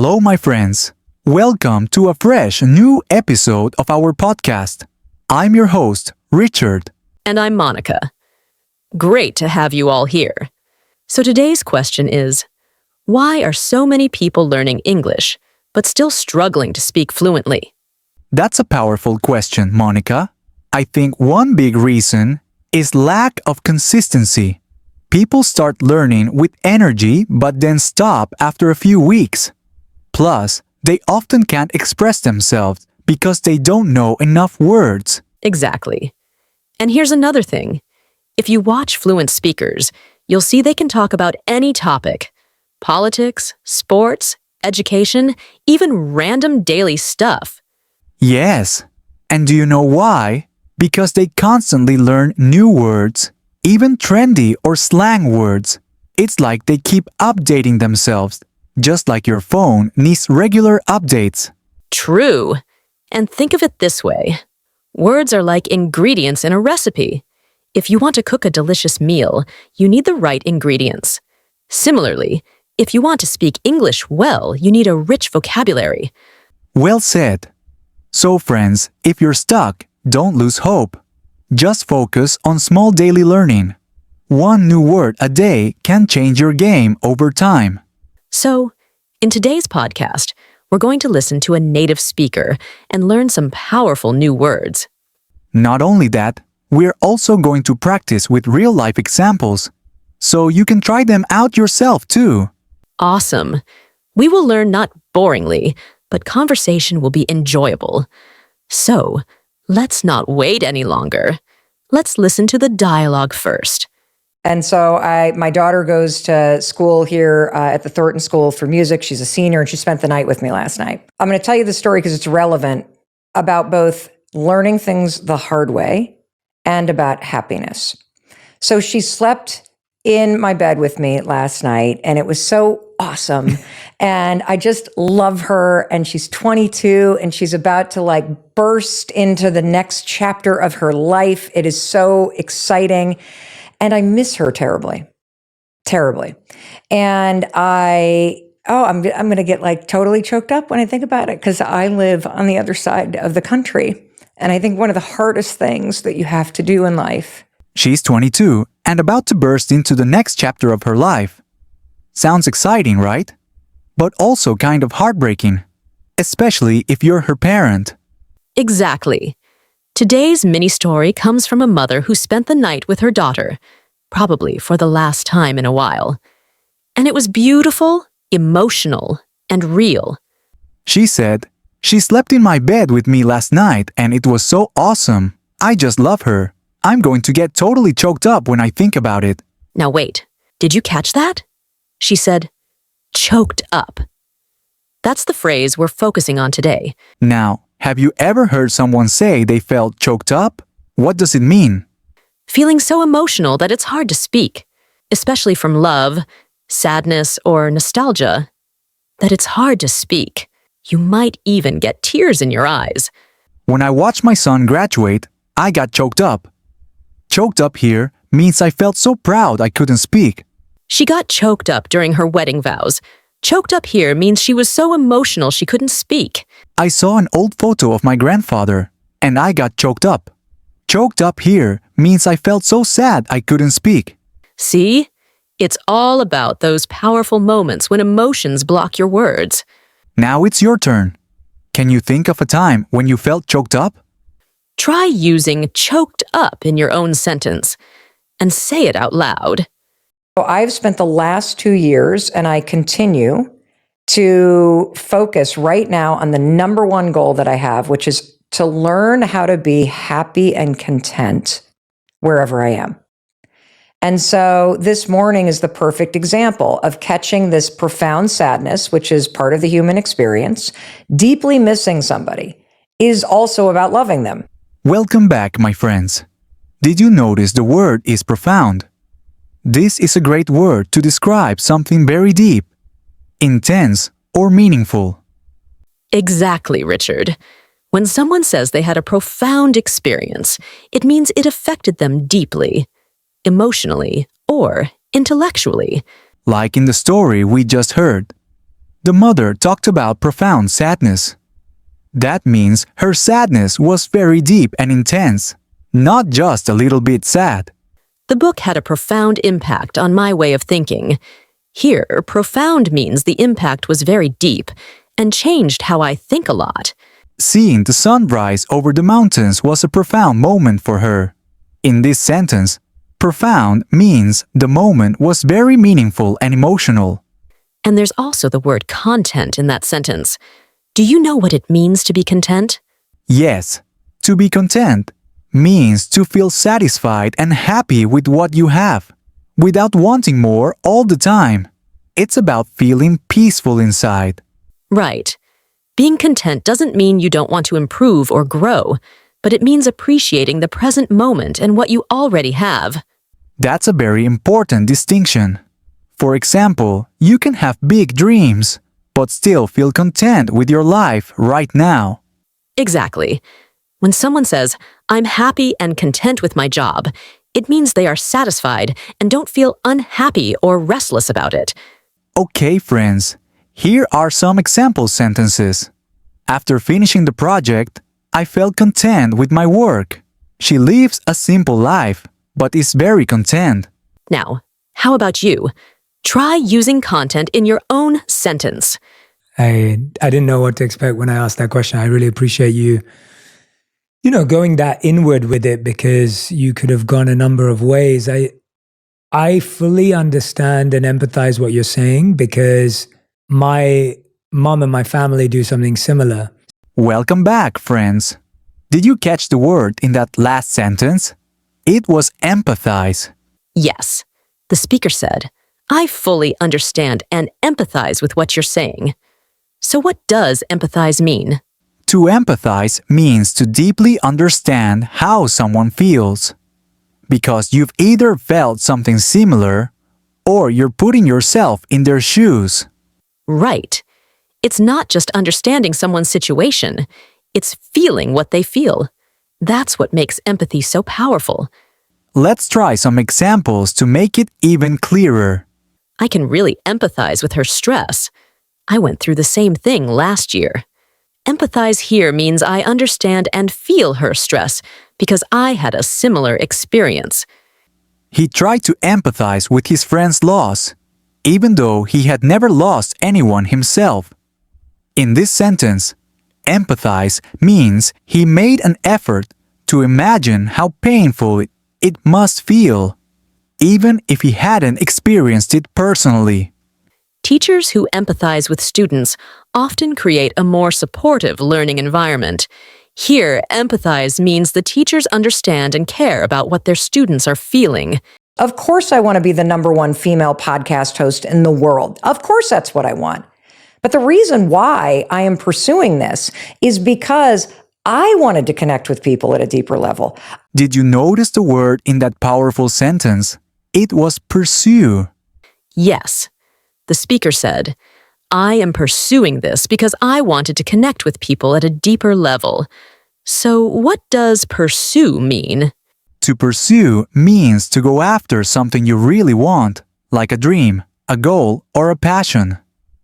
Hello, my friends. Welcome to a fresh new episode of our podcast. I'm your host, Richard. And I'm Monica. Great to have you all here. So today's question is, why are so many people learning English, but still struggling to speak fluently? That's a powerful question, Monica. I think one big reason is lack of consistency. People start learning with energy but then stop after a few weeks. Plus, they often can't express themselves because they don't know enough words. Exactly. And here's another thing. If you watch fluent speakers, you'll see they can talk about any topic. Politics, sports, education, even random daily stuff. Yes. And do you know why? Because they constantly learn new words, even trendy or slang words. It's like they keep updating themselves, just like your phone needs regular updates. True. And think of it this way. Words are like ingredients in a recipe. If you want to cook a delicious meal, you need the right ingredients. Similarly, if you want to speak English well, you need a rich vocabulary. Well said. So friends, if you're stuck, don't lose hope. Just focus on small daily learning. One new word a day can change your game over time. So, in today's podcast, we're going to listen to a native speaker and learn some powerful new words. Not only that, we're also going to practice with real-life examples, so you can try them out yourself too. Awesome. We will learn not boringly, but conversation will be enjoyable. So, let's not wait any longer. Let's listen to the dialogue first. And so my daughter goes to school here at the Thornton School for Music. She's a senior, and she spent the night with me last night. I'm going to tell you the story because it's relevant about both learning things the hard way and about happiness. So she slept in my bed with me last night, and it was so awesome. And I just love her, and she's 22, and she's about to burst into the next chapter of her life. It is so exciting. And I miss her terribly, terribly. And I'm going to get totally choked up when I think about it, because I live on the other side of the country. And I think one of the hardest things that you have to do in life. She's 22 and about to burst into the next chapter of her life. Sounds exciting, right? But also kind of heartbreaking, especially if you're her parent. Exactly. Today's mini story comes from a mother who spent the night with her daughter, probably for the last time in a while. And it was beautiful, emotional, and real. She said, "She slept in my bed with me last night and it was so awesome. I just love her. I'm going to get totally choked up when I think about it." Now wait, did you catch that? She said, choked up. That's the phrase we're focusing on today. Now, have you ever heard someone say they felt choked up? What does it mean? Feeling so emotional that it's hard to speak, especially from love, sadness, or nostalgia, that it's hard to speak. You might even get tears in your eyes. When I watched my son graduate, I got choked up. Choked up here means I felt so proud I couldn't speak. She got choked up during her wedding vows. Choked up here means she was so emotional she couldn't speak. I saw an old photo of my grandfather, and I got choked up. Choked up here means I felt so sad I couldn't speak. See? It's all about those powerful moments when emotions block your words. Now it's your turn. Can you think of a time when you felt choked up? Try using choked up in your own sentence and say it out loud. So I've spent the last 2 years, and I continue to focus right now on the number one goal that I have, which is to learn how to be happy and content wherever I am. And so this morning is the perfect example of catching this profound sadness, which is part of the human experience. Deeply missing somebody is also about loving them. Welcome back, my friends. Did you notice the word is profound? This is a great word to describe something very deep, intense, or meaningful. Exactly, Richard. When someone says they had a profound experience, it means it affected them deeply, emotionally, or intellectually. Like in the story we just heard. The mother talked about profound sadness. That means her sadness was very deep and intense, not just a little bit sad. The book had a profound impact on my way of thinking. Here, profound means the impact was very deep and changed how I think a lot. Seeing the sunrise over the mountains was a profound moment for her. In this sentence, profound means the moment was very meaningful and emotional. And there's also the word content in that sentence. Do you know what it means to be content? Yes, to be content means to feel satisfied and happy with what you have, without wanting more all the time. It's about feeling peaceful inside. Right. Being content doesn't mean you don't want to improve or grow, but it means appreciating the present moment and what you already have. That's a very important distinction. For example, you can have big dreams, but still feel content with your life right now. Exactly. When someone says, "I'm happy and content with my job," it means they are satisfied and don't feel unhappy or restless about it. Okay, friends, here are some example sentences. After finishing the project, I felt content with my work. She lives a simple life, but is very content. Now, how about you? Try using content in your own sentence. I didn't know what to expect when I asked that question. I really appreciate you, going that inward with it, because you could have gone a number of ways. I fully understand and empathize what you're saying, because my mom and my family do something similar. Welcome back, friends. Did you catch the word in that last sentence? It was empathize. Yes. The speaker said, "I fully understand and empathize with what you're saying." So what does empathize mean? To empathize means to deeply understand how someone feels. Because you've either felt something similar or you're putting yourself in their shoes. Right. It's not just understanding someone's situation. It's feeling what they feel. That's what makes empathy so powerful. Let's try some examples to make it even clearer. I can really empathize with her stress. I went through the same thing last year. Empathize here means I understand and feel her stress because I had a similar experience. He tried to empathize with his friend's loss, even though he had never lost anyone himself. In this sentence, empathize means he made an effort to imagine how painful it must feel, even if he hadn't experienced it personally. Teachers who empathize with students often create a more supportive learning environment. Here, empathize means the teachers understand and care about what their students are feeling. Of course, I want to be the #1 female podcast host in the world. Of course, that's what I want. But the reason why I am pursuing this is because I wanted to connect with people at a deeper level. Did you notice the word in that powerful sentence? It was pursue. Yes. The speaker said, "I am pursuing this because I wanted to connect with people at a deeper level." So what does pursue mean? To pursue means to go after something you really want, like a dream, a goal, or a passion.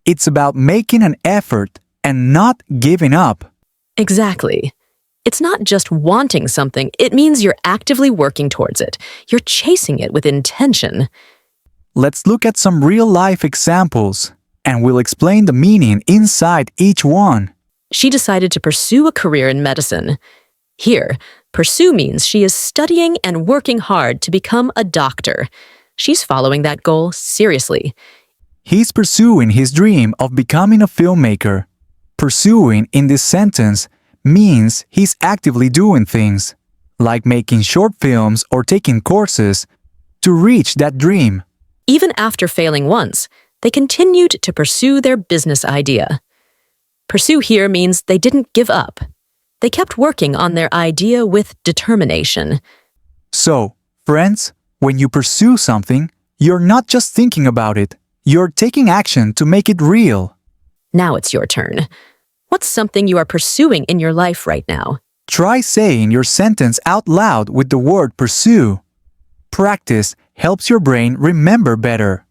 It's about making an effort and not giving up. Exactly. It's not just wanting something, it means you're actively working towards it. You're chasing it with intention. Let's look at some real-life examples, and we'll explain the meaning inside each one. She decided to pursue a career in medicine. Here, pursue means she is studying and working hard to become a doctor. She's following that goal seriously. He's pursuing his dream of becoming a filmmaker. Pursuing in this sentence means he's actively doing things, like making short films or taking courses, to reach that dream. Even after failing once, they continued to pursue their business idea. Pursue here means they didn't give up. They kept working on their idea with determination. So, friends, when you pursue something, you're not just thinking about it, you're taking action to make it real. Now it's your turn. What's something you are pursuing in your life right now? Try saying your sentence out loud with the word pursue. Practice helps your brain remember better.